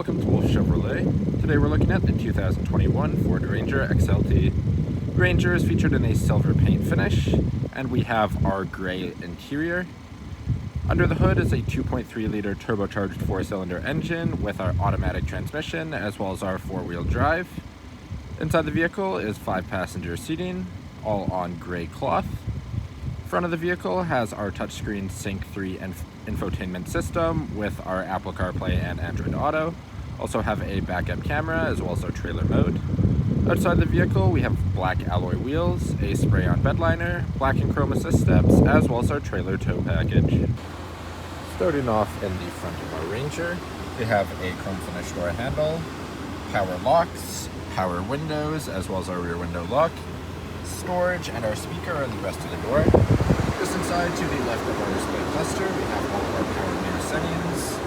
Welcome to Wolfe Chevrolet. Today we're looking at the 2021 Ford Ranger XLT. Ranger is featured in a silver paint finish, and we have our gray interior. Under the hood is a 2.3 liter turbocharged 4-cylinder engine with our automatic transmission as well as our 4-wheel drive. Inside the vehicle is 5-passenger seating, all on gray cloth. Front of the vehicle has our touchscreen Sync 3 and infotainment system with our Apple CarPlay and Android Auto. Also have a backup camera as well as our trailer mode. Outside the vehicle we have black alloy wheels, a spray-on bedliner, black and chrome assist steps, as well as our trailer tow package. Starting off in the front of our Ranger, we have a chrome finish door handle, power locks, power windows, as well as our rear window lock, storage, and our speaker are the rest of the door. Just inside to the left of our display cluster, we have all of our power mirror settings,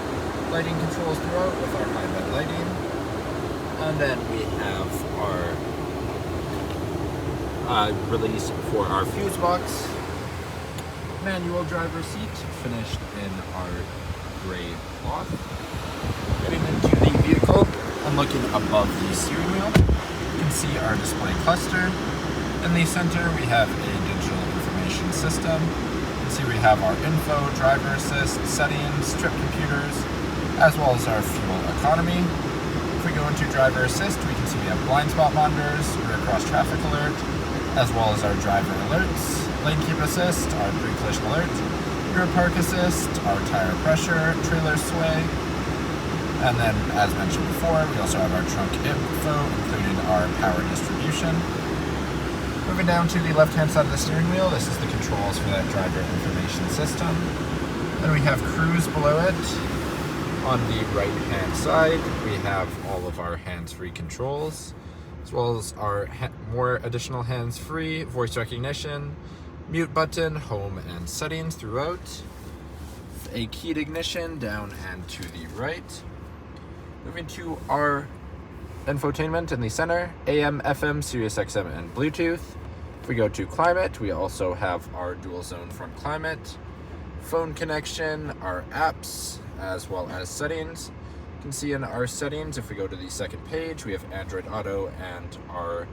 lighting controls throughout with our high bed lighting, and then we have our release for our fuse box, manual driver seat finished in our gray cloth. Getting into the vehicle and looking above the steering wheel, you can see our display cluster. In the center we have a digital information system. You can see we have our info, driver assist, settings, trip computers, as well as our fuel economy. If we go into driver assist, we can see we have blind spot monitors, rear cross traffic alert, as well as our driver alerts, lane keep assist, our pre-collision alert, rear park assist, our tire pressure, trailer sway, and then as mentioned before, we also have our trunk info, including our power distribution. Moving down to the left-hand side of the steering wheel, this is the controls for that driver information system. Then we have cruise below it. On the right-hand side, we have all of our hands-free controls, as well as our more additional hands-free, voice recognition, mute button, home, and settings throughout. A keyed ignition down and to the right. Moving to our infotainment in the center, AM, FM, Sirius XM, and Bluetooth. If we go to climate, we also have our dual zone front climate, phone connection, our apps, as well as settings. You can see in our settings, if we go to the second page, we have Android Auto and our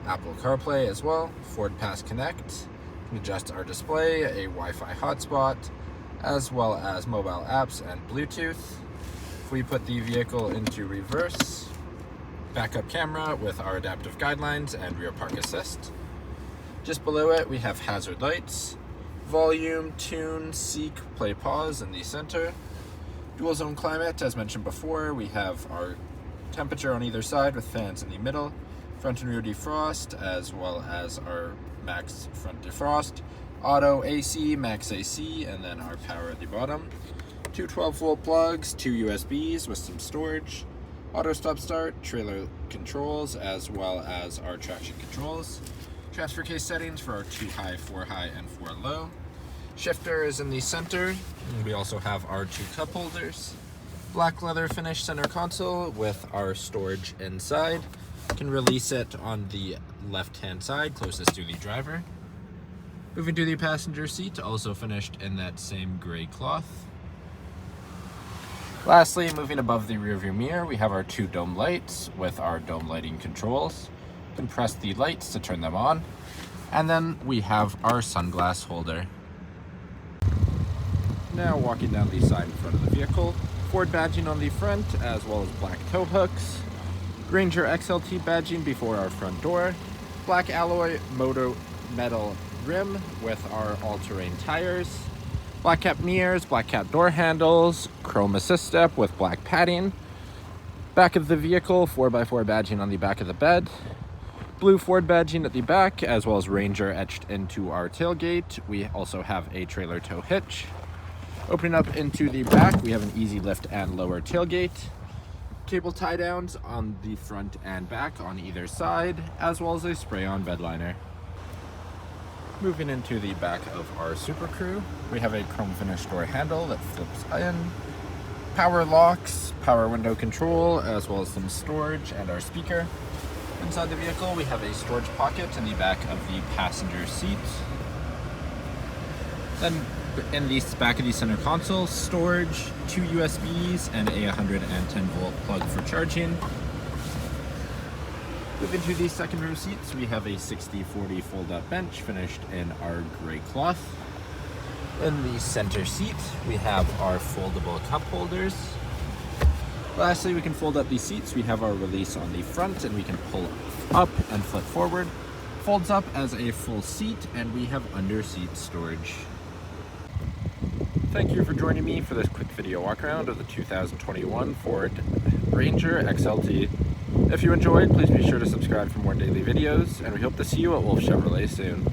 Apple CarPlay as well, Ford Pass Connect. You can adjust our display, a Wi-Fi hotspot, as well as mobile apps and Bluetooth. If we put the vehicle into reverse, backup camera with our adaptive guidelines and rear park assist. Just below it we have hazard lights, volume, tune, seek, play, pause in the center. Dual zone climate, as mentioned before, we have our temperature on either side with fans in the middle, front and rear defrost, as well as our max front defrost, auto AC, max AC, and then our power at the bottom. Two 12-volt plugs, two USBs with some storage, auto stop start, trailer controls, as well as our traction controls. Transfer case settings for our 2 high, 4 high, and 4 low. Shifter is in the center. And we also have our 2 cup holders. Black leather finish center console with our storage inside. You can release it on the left-hand side, closest to the driver. Moving to the passenger seat, also finished in that same gray cloth. Lastly, moving above the rearview mirror, we have our 2 dome lights with our dome lighting controls. You can press the lights to turn them on. And then we have our sunglass holder. Now walking down the side in front of the vehicle, Ford badging on the front, as well as black tow hooks, Ranger XLT badging before our front door, black alloy motor metal rim with our all-terrain tires, black cap mirrors, black cap door handles, chrome assist step with black padding. Back of the vehicle, 4x4 badging on the back of the bed. Blue Ford badging at the back, as well as Ranger etched into our tailgate. We also have a trailer tow hitch. Opening up into the back, we have an easy lift and lower tailgate. Cable tie downs on the front and back on either side, as well as a spray-on bedliner. Moving into the back of our Supercrew, we have a chrome finish door handle that flips in, power locks, power window control, as well as some storage and our speaker. Inside the vehicle, we have a storage pocket in the back of the passenger seat. Then in the back of the center console, storage, 2 USBs, and a 110 volt plug for charging. Moving to the second row seats, we have a 60/40 fold-out bench finished in our gray cloth. In the center seat, we have our foldable cup holders. Lastly, we can fold up these seats. We have our release on the front, and we can pull up and flip forward. Folds up as a full seat, and we have under-seat storage. Thank you for joining me for this quick video walk around of the 2021 Ford Ranger XLT. If you enjoyed, please be sure to subscribe for more daily videos, and we hope to see you at Wolfe Chevrolet soon.